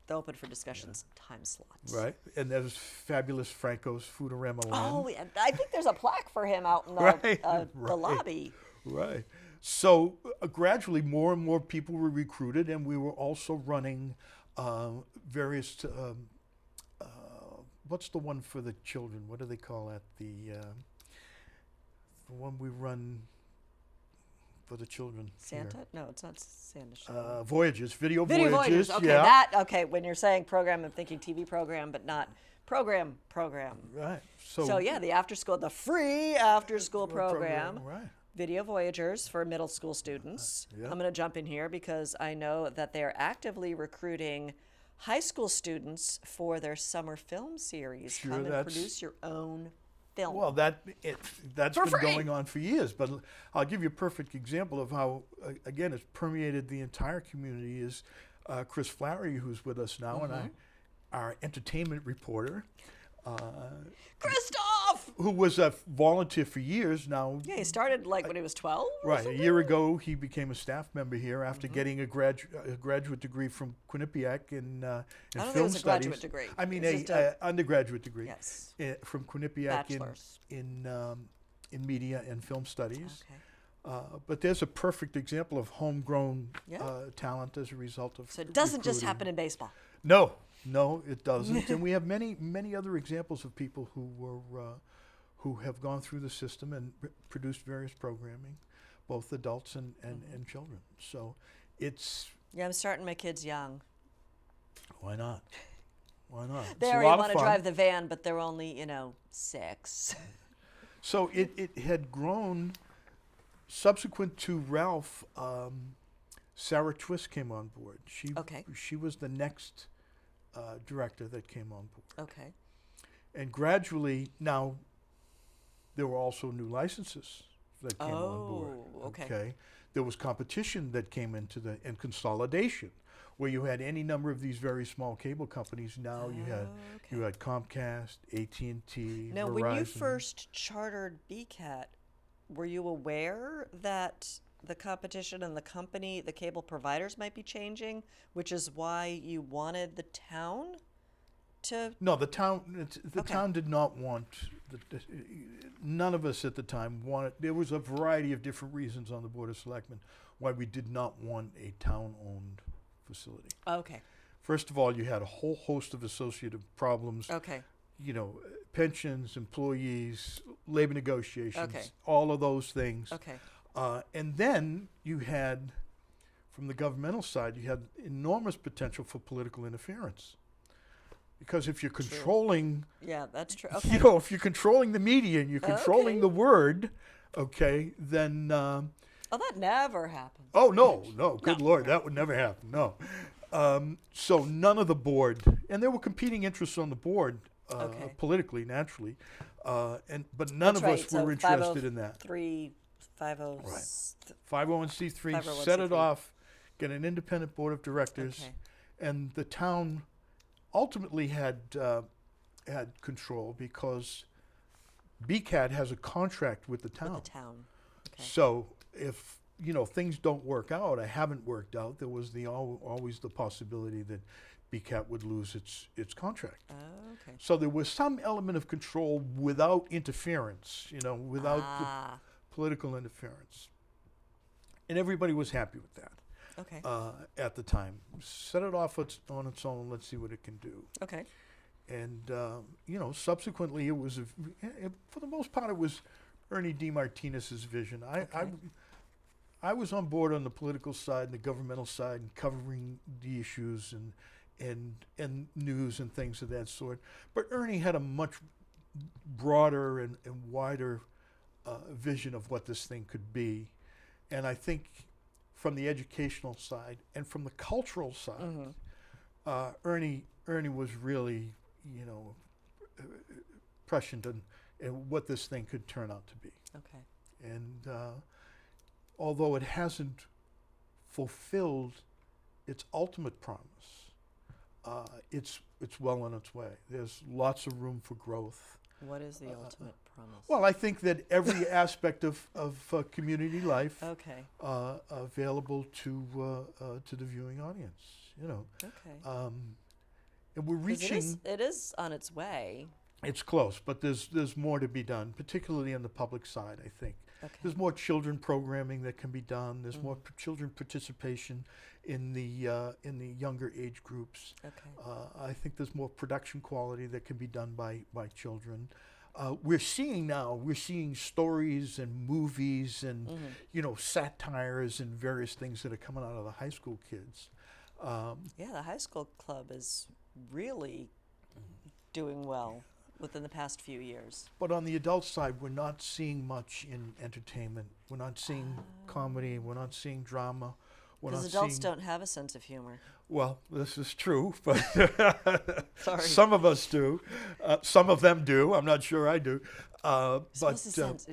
the Open for Discussions time slots. Right, and there's Fabulous Franco's Foodorama Land. Oh, yeah. I think there's a plaque for him out in the, Right, the right. lobby. Right. So gradually, more and more people were recruited, and we were also running various. What's the one for the children? What do they call that? The one we run for the children. Santa? here. No, it's not Santa show. Voyages, video Video voyages. Voyagers. Okay, yeah. okay. When you're saying program, I'm thinking TV program, but not program. Right. So yeah, the after school, the free after school program. Right. Video Voyagers for middle school students. yeah. I'm going to jump in here because I know that they're actively recruiting high school students for their summer film series. Sure, Come and that's- produce your own film. Well, that's For been free. going on for years. But I'll give you a perfect example of how, again, it's permeated the entire community. Is Chris Flaherty, who's with us now, and our entertainment reporter, Christoph! who was a volunteer for years now. Yeah, he started like when he was 12. or Right, a something? year ago, he became a staff member here after getting a graduate degree from Quinnipiac in I don't think it film was a studies. graduate degree. I mean, It was a just undergraduate degree. Yes. From Quinnipiac Bachelor's. in media and film studies. Okay. But there's a perfect example of homegrown Yeah. talent as a result of. So it doesn't just recruiting. happen in baseball. No, it doesn't. And we have many other examples of people who have gone through the system and produced various programming, both adults and children. So it's Yeah, I'm starting my kids young. why not? Why not? It's They a already lot of want to fun. drive the van, but they're only, 6. So it had grown. Subsequent to Ralph, Sarah Twist came on board. Okay. She was the next director that came on board. Okay. And gradually, now, there were also new licenses that came on board. Oh, okay. There was competition that came into and consolidation, where you had any number of these very small cable companies. Now you had Comcast, AT&T, Now, Verizon. when you first chartered BCAT, were you aware that the competition and the cable providers might be changing, which is why you wanted the town to? No, the town. The Okay. town did not want. None of us at the time wanted. There was a variety of different reasons on the Board of Selectmen why we did not want a town-owned facility. Okay. First of all, you had a whole host of associative problems. Okay. Pensions, employees, labor negotiations, Okay. all of those things. Okay. And then you had, from the governmental side, you had enormous potential for political interference. Because if you're controlling, Yeah, that's true. Okay. if you're controlling the media and you're controlling Okay. the word, then, Oh, that never happened. oh, no, good Lord, that would never happen, no. So none of the board, and there were competing interests on the board, Okay. politically, naturally, but none That's of right. us were So interested in that. 501c3 set it 501c3. off, get an independent board of directors, Okay. and the town ultimately had control because BCAT has a contract with the town. With the town. Okay. So if things don't work out, or haven't worked out, there was always the possibility that BCAT would lose its contract. Oh, okay. So there was some element of control without interference, without the political interference. And everybody was happy with that Okay. at the time. Set it off on its own, let's see what it can do. Okay. you know, subsequently it was, for the most part, it was Ernie DeMartinez's vision. I was on board on the political side and the governmental side and covering the issues and news and things of that sort. But Ernie had a much broader and wider vision of what this thing could be. And I think from the educational side and from the cultural side, Ernie was really, you know, prescient in what this thing could turn out to be. Okay. And although it hasn't fulfilled its ultimate promise, it's well on its way. There's lots of room for growth. What is the ultimate promise? Well, I think that every aspect of community life Okay. available to the viewing audience. You know, Okay. and we're 'Cause reaching. it is on its way. It's close, but there's more to be done, particularly on the public side, I think. Okay. There's more children programming that can be done. There's more children participation in the younger age groups. Okay. I think there's more production quality that can be done by children. We're seeing stories and movies and you know, satires and various things that are coming out of the high school kids. Yeah, the high school club is really doing well within the past few years. But on the adult side, we're not seeing much in entertainment. We're not seeing comedy. We're not seeing drama. We're Because not adults seeing. don't have a sense of humor. Well, this is true, but Sorry. some of us do. Some of them do. I'm not sure I do. But Supposed to sense,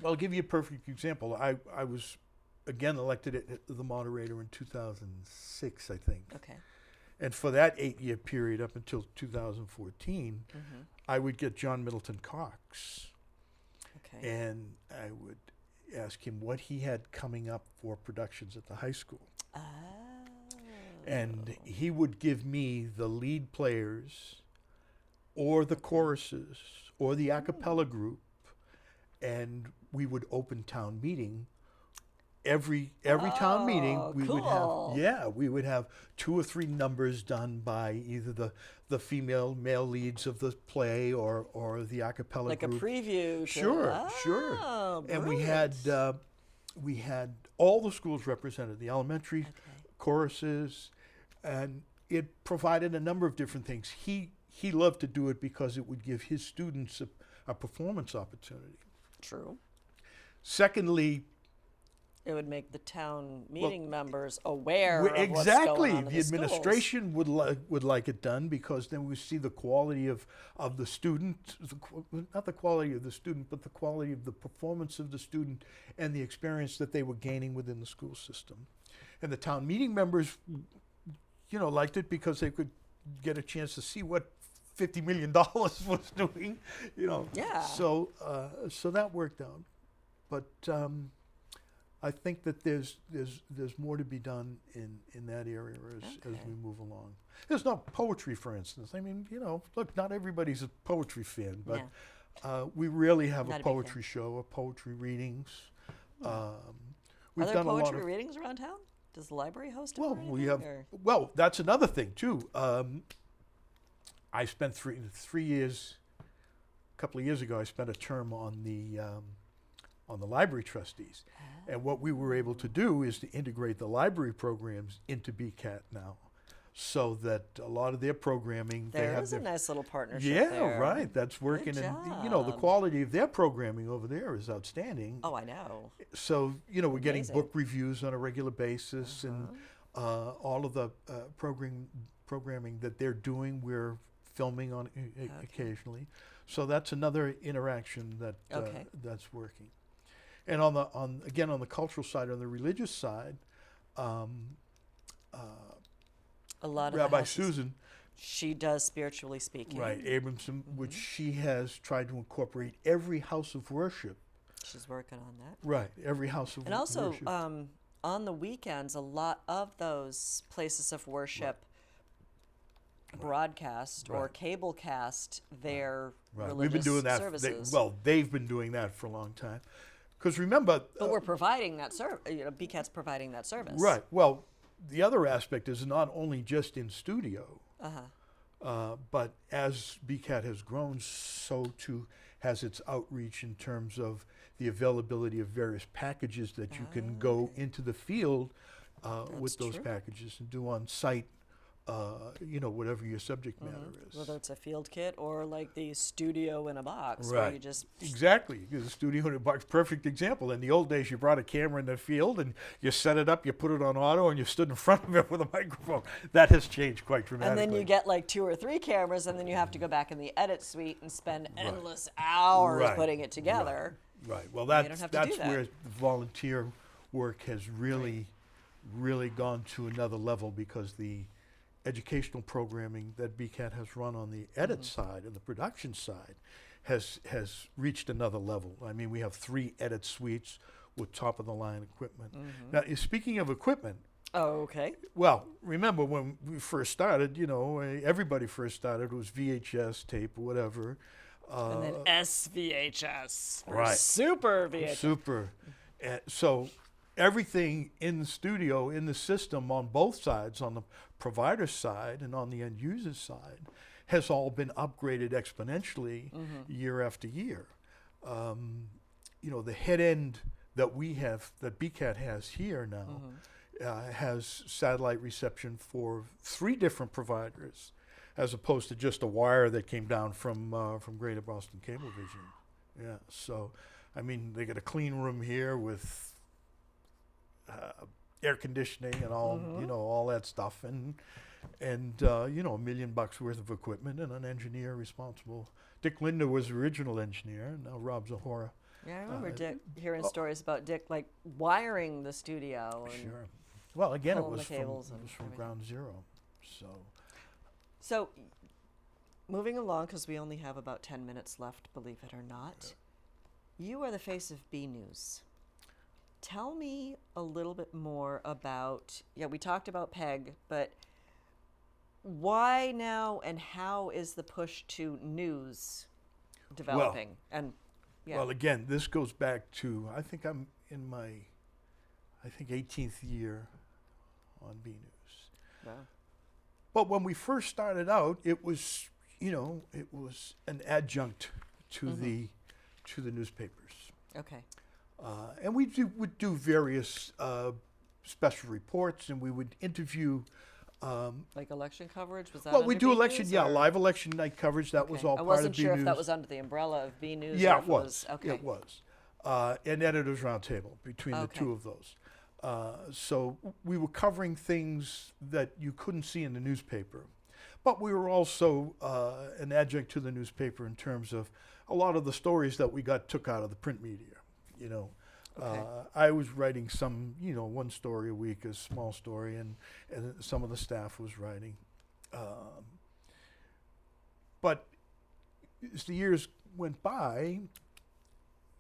well, I'll give you a perfect example. I was again elected the moderator in 2006, I think. okay. And for that 8-year period up until 2014, I would get John Middleton Cox, Okay. and I would ask him what he had coming up for productions at the high school. Oh. And he would give me the lead players or the choruses or the a cappella group, and we would open town meeting. Every town meeting we cool. would have 2 or 3 numbers done by either the female male leads of the play or the a cappella Like group. a preview. Sure. And we had all the schools represented, the elementary choruses, and it provided a number of different things. He loved to do it because it would give his students a performance opportunity. True. Secondly, It would make the town meeting members aware of exactly. what's going on in The administration would like it done, because then we see the quality of the student, not the quality of the student, but the quality of the performance of the student and the experience that they were gaining within the school system. And the town meeting members, you know, liked it because they could get a chance to see what $50 million was doing, you know. Yeah. So that worked out, but. I think that there's more to be done in that area as we move along. There's no poetry, for instance. I mean, you know, look, not everybody's a poetry fan, but we really have Not a a big poetry show, poetry readings. Are We've there done a lot poetry of. readings around town? Does the library host them? Well, or we anything, have. or- Well, that's another thing too. I spent 3 years. A couple of years ago, I spent a term on the library trustees. And what we were able to do is to integrate the library programs into BCAT now, so that a lot of their programming, they There have is a their, nice little partnership yeah, there. right, that's working. Good And, you know, the job. quality of their programming over there is outstanding. Oh, I know. So, you know, we're getting Amazing. book reviews on a regular basis, and all of the programming that they're doing, we're filming on occasionally. So that's another interaction that that's working. And on the cultural side, on the religious side, A lot of the Rabbi houses- Susan, She does spiritually speaking. right, Abramson, which she has tried to incorporate every house of worship. She's working on that. Right, every house of And also, worship. on the weekends, a lot of those places of worship broadcast or Right. cable cast their Right, religious we've been doing that. services. They've been doing that for a long time. Because remember, but we're providing that service. You know, BCAT's providing that service. right. Well, the other aspect is not only just in studio. But as BCAT has grown, so too has its outreach in terms of the availability of various packages that you can go Okay. into the field That's with those true. packages and do on site, whatever your subject matter is. Whether it's a field kit or like the studio in a box where you Right. just Exactly. The studio in a box, perfect example. In the old days, you brought a camera in the field and you set it up, you put it on auto, and you stood in front of it with a microphone. That has changed quite and dramatically. then you get like 2 or 3 cameras, and then you have to go back in the edit suite and spend Right. endless hours Right. putting it together. Right. Well, You don't that's have to do that's that. where the volunteer work has really, really gone to another level because the educational programming that BCAT has run on the edit side and the production side has reached another level. I mean, we have 3 edit suites with top of the line equipment. Now, speaking of equipment, Oh, okay. well, remember when we first started, everybody first started, it was VHS tape or whatever. And then SVHS. Or Right. Super VHS. Super. So everything in the studio, in the system, on both sides, on the provider side and on the end user side, has all been upgraded exponentially year after year. The head end that we have, that BCAT has here now, has satellite reception for 3 different providers, as opposed to just a wire that came down from Greater Boston Cablevision. Yeah, so I mean, they got a clean room here with air conditioning and all, all that stuff, and $1 million worth of equipment and an engineer responsible. Dick Linder was the original engineer, and now Rob Zahora. Yeah, I remember Dick hearing stories about Dick like wiring the studio. And Sure. Well, again, it pulling was the from, cables and everything. ground zero. So, moving along, because we only have about 10 minutes left, believe it or not, you are the face of B News. Tell me a little bit more about, we talked about PEG, but why now and how is the push to news developing? Well, again, this goes back to, I think I'm in my, 18th year on B News. Wow. But when we first started out, it was, it was an adjunct to the newspapers. Okay. And we would do various special reports, and we would interview. Like election coverage? Was that Well, we under do B election, News, yeah, or- live election night coverage. That was Okay. all I part wasn't of B sure News. if that was under the umbrella of B News. Yeah, or if it was. Okay. It was. And Editors Roundtable between the Okay. 2 of those. So we were covering things that you couldn't see in the newspaper. But we were also an adjunct to the newspaper in terms of a lot of the stories that we took out of the print media. Okay. I was writing some, 1 story a week, a small story, and some of the staff was writing. But as the years went by,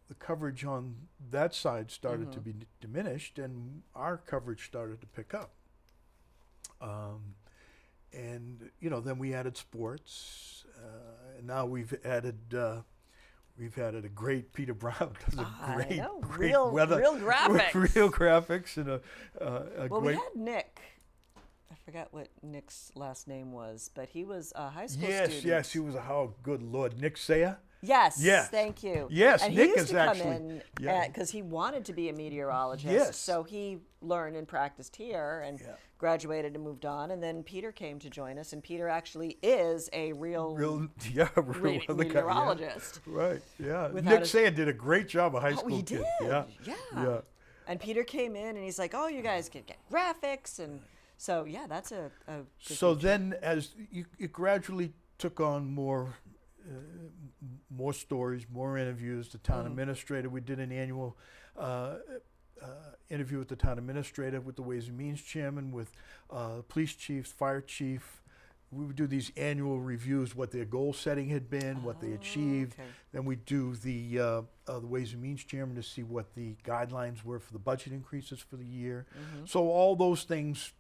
the coverage on that side started to be diminished, and our coverage started to pick up. And then we added sports, and now we've added a great Peter Brown does a I great know. great Real weather graphics. real graphics and a Well, we great. had Nick. I forgot what Nick's last name was, but he was a high school Yes, student. yes, he was good Lord, Nick Sayer. Yes, Yes. thank you. Yes, and Nick he used is to come actually- in yeah. because he wanted to be a meteorologist. Yes. So he learned and practiced here and Yeah. graduated and moved on. And then Peter came to join us, and Peter actually is a real Real weather guy, meteorologist. yeah. Right, yeah. Without Nick his- Sayer did a great job, a high school he kid. did. Yeah, Yeah. And Peter came in and he's like, "Oh, you guys can get graphics," and so that's a good So feature. then, as it gradually took on more stories, more interviews. The town administrator, we did an annual interview with the town administrator, with the Ways and Means chairman, with police chiefs, fire chief. We would do these annual reviews, what their goal setting had been, what they achieved. okay. Then we do the Ways and Means chairman to see what the guidelines were for the budget increases for the year. So all those things,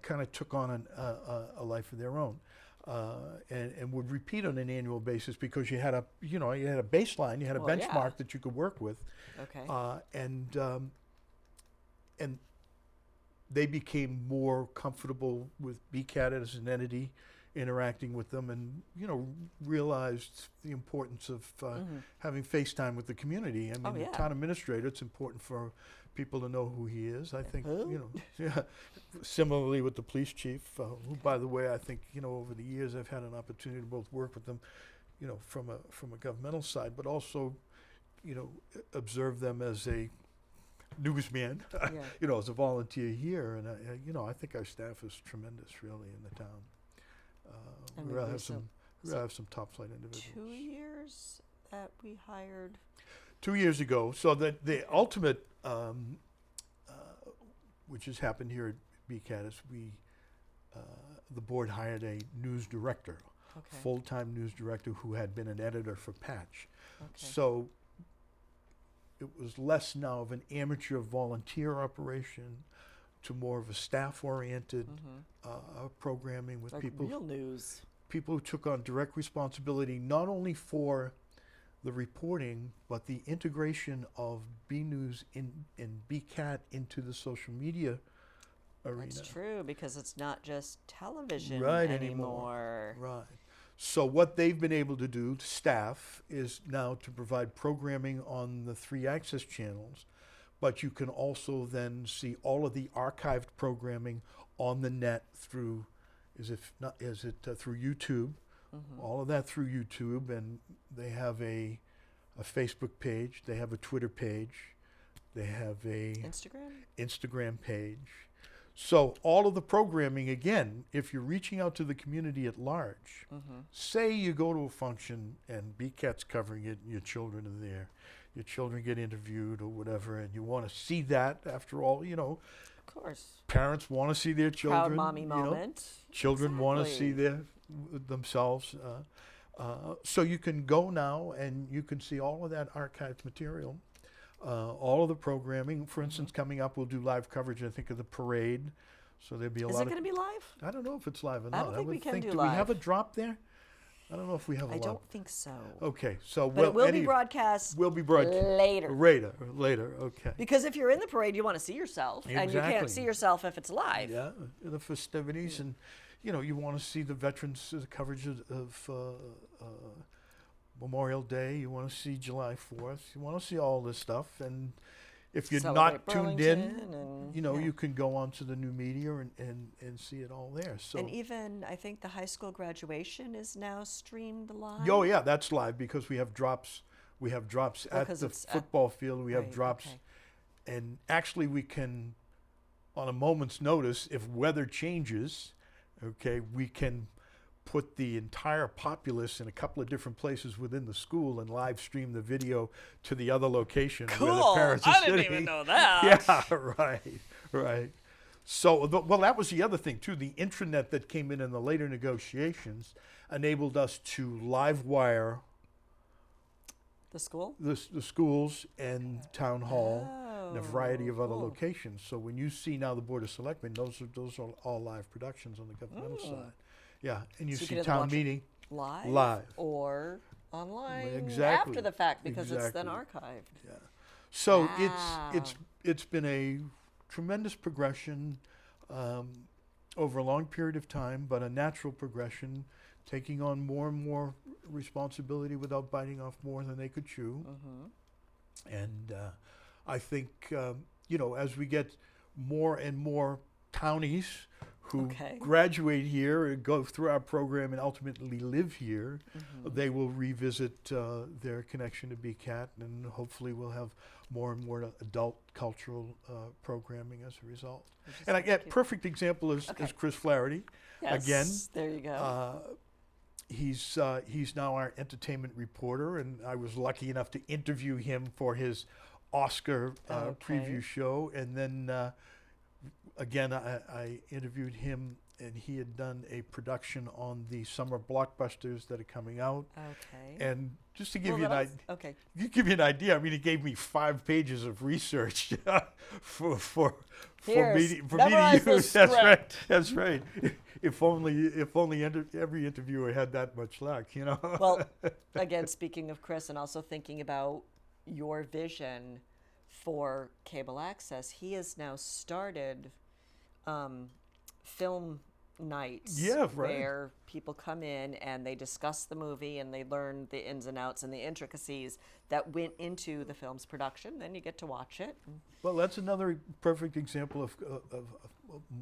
kind of took on a life of their own. And would repeat on an annual basis because you had a baseline, you had a Well, yeah. benchmark that you could work with, Okay. and they became more comfortable with BCAT as an entity interacting with them, and realized the importance of having FaceTime with the community. I mean, Oh, yeah. the town administrator, it's important for people to know who he is. I think yeah. Similarly with the police chief, who, by the way, I think over the years I've had an opportunity to both work with them, from a governmental side, but also observe them as a newsman, Yeah. as a volunteer here, and I think our staff is tremendous, really, in the town. And We maybe have some top flight individuals. 2 years that we hired. 2 years ago, so the ultimate, which has happened here at BCAT, is the board hired a news director, Okay. full-time news director who had been an editor for Patch. Okay. So it was less now of an amateur volunteer operation to more of a staff-oriented programming with Like people real news. who took on direct responsibility not only for the reporting, but the integration of B News and BCAT into the social media arena. That's true, because it's not just television Right, anymore. Right. So what they've been able to do, staff, is now to provide programming on the 3 access channels, but you can also then see all of the archived programming on the net through, through YouTube, all of that through YouTube, and they have a Facebook page, they have a Twitter page, they have a Instagram page. So all of the programming, again, if you're reaching out to the community at large, say you go to a function and BCAT's covering it, and your children are there, your children get interviewed or whatever, and you want to see that, after all, Of course. parents want to see their children. Proud mommy moment. Children want to see Exactly. themselves. So you can go now and you can see all of that archived material. All of the programming, for instance, coming up, we'll do live coverage, I think, of the parade. So there'll be a Is lot it of. going to be live? I don't know if it's live or I not. don't think we would can do do we have a live. drop there? I don't know if we have a I live. don't think so. Okay, so But it will be broadcast Will be broadcast later. Later. Okay. Because if you're in the parade, you want to see yourself. And you can't Exactly. see yourself if it's live. Yeah, the festivities, and you want to see the veterans coverage of Memorial Day. You want to see July 4th. You want to see all this stuff, and if you're Celebrate not tuned in, Burlington and, you can go onto the new media and see it all there. So. And even, I think the high school graduation is now streamed live. Oh yeah, that's live because we have drops. We have drops at 'cause the it's football field. We have right, drops, okay. and actually we can, on a moment's notice, if weather changes, okay, we can put the entire populace in a couple of different places within the school and live stream the video to the other location where the Cool. parents are I didn't sitting. even know that. Yeah, right. So, well, that was the other thing too. The intranet that came in the later negotiations enabled us to live wire The school? the schools and town hall and a variety of other cool. locations. So when you see now the Board of Selectmen, those are all live productions on the governmental side. Yeah, and you So you see can either town watch it meeting. Live? Live. Or online Exactly. after the fact because it's then Exactly. archived. Yeah. So Wow. it's been a tremendous progression over a long period of time, but a natural progression, taking on more and more responsibility without biting off more than they could chew. And I think as we get more and more townies who Okay. graduate here and go through our program and ultimately live here, they will revisit their connection to BCAT, and hopefully we'll have more and more adult cultural programming as a result. And I get perfect example is Chris Flaherty. Yes, Again, there you go. he's now our entertainment reporter, and I was lucky enough to interview him for his Oscar preview show, and then again I interviewed him, and he had done a production on the summer blockbusters that are coming out. Okay. And just to give Well, you an that idea, was- okay. give you an idea. I mean, he gave me 5 pages of research for me Here's, to, memorize this use. That's right. script. That's right. If only every interviewer had that much luck, Well, again, speaking of Chris and also thinking about your vision for cable access, he has now started film nights Yeah, right. where people come in and they discuss the movie and they learn the ins and outs and the intricacies that went into the film's production. Then you get to watch it. Well, that's another perfect example of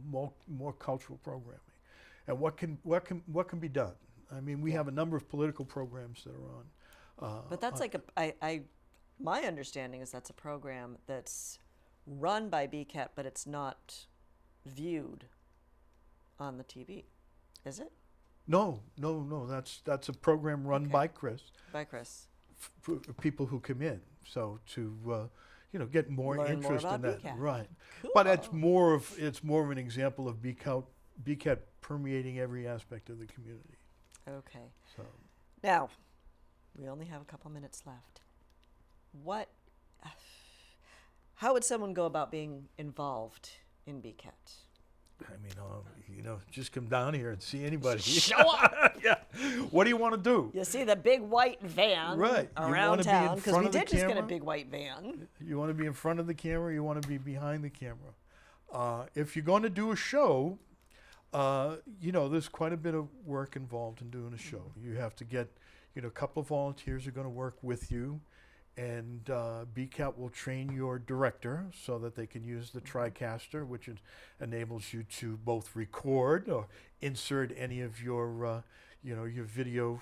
more cultural programming, and what can be done. I mean, we have a number of political programs that are on. But that's like my understanding is that's a program that's run by BCAT, but it's not viewed on the TV, is it? No. That's a program run by Chris. By Chris. For people who come in, so to get more Learn more interest about in that, BCAT. right? Cool. But it's more of an example of BCAT permeating every aspect of the community. Okay. So Now, we only have a couple minutes left. How would someone go about being involved in BCAT? I mean, just come down here and see anybody. Show up. Yeah. What do you want to do? You see the big white van Right. You around wanna be in town, because front we of the did just get a camera? big white van. You want to be in front of the camera. You want to be behind the camera. If you're going to do a show, there's quite a bit of work involved in doing a show. You have to get, a couple of volunteers are going to work with you, and BCAT will train your director so that they can use the TriCaster, which enables you to both record or insert any of your video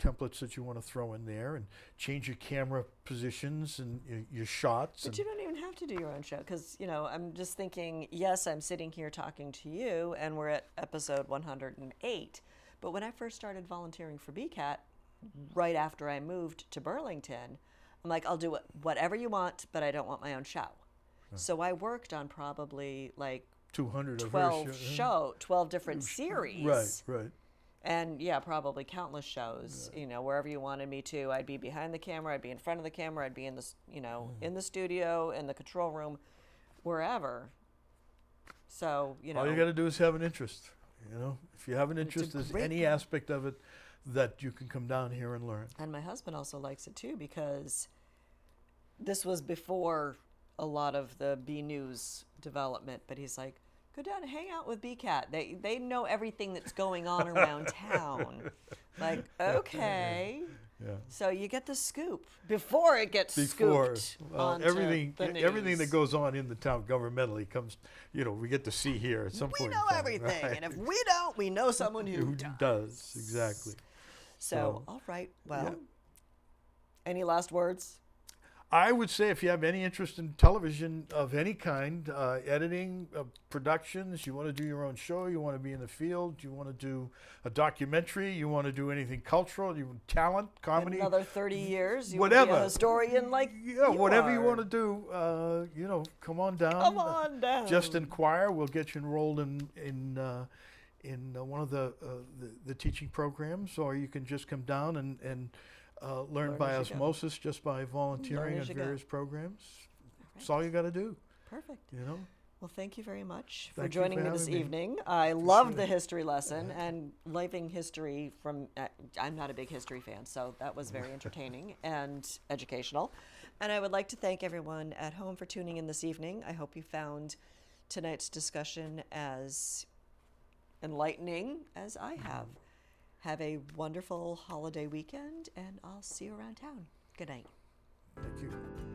templates that you want to throw in there, and change your camera positions and your shots. But you don't even have to do your own show, because, I'm just thinking, yes, I'm sitting here talking to you, and we're at episode 108. But when I first started volunteering for BCAT, right after I moved to Burlington, I'm like, I'll do whatever you want, but I don't want my own show. So I worked on probably like 200 of 12 different series. Right. And probably countless shows, wherever you wanted me to. I'd be behind the camera, I'd be in front of the camera, I'd be in the, in the studio, in the control room, wherever. So, All you got to do is have an interest. If you have an interest, there's great any aspect of it that you can come down here and learn. And my husband also likes it too, because this was before a lot of the B News development, but he's like, go down and hang out with BCAT. They know everything that's going on around town. Like, okay. Yeah. So you get the scoop before it gets scooped onto everything the news. everything that goes on in the town governmentally comes, we get to see here at some We point. know in time, everything, right? and if we don't, we know someone who does. Exactly. So, all right. Well, any last words? I would say if you have any interest in television of any kind, editing, productions, you want to do your own show, you want to be in the field, you want to do a documentary, you want to do anything cultural, you want talent, comedy. In another 30 years, you whatever. will be a historian like whatever you are. want to do, come on down. Come on down. Just inquire. We'll get you enrolled in one of the teaching programs, or you can just come down and learn by as you go. osmosis, just by volunteering Learn on as you go. various programs. Right. That's all you got to do. Perfect. Well, thank you very much for Thank you joining for me this having me. evening. I loved the history lesson and living history from, I'm not a big history fan, so that was very entertaining and educational. And I would like to thank everyone at home for tuning in this evening. I hope you found tonight's discussion as enlightening as I have. Have a wonderful holiday weekend, and I'll see you around town. Good night. Thank you.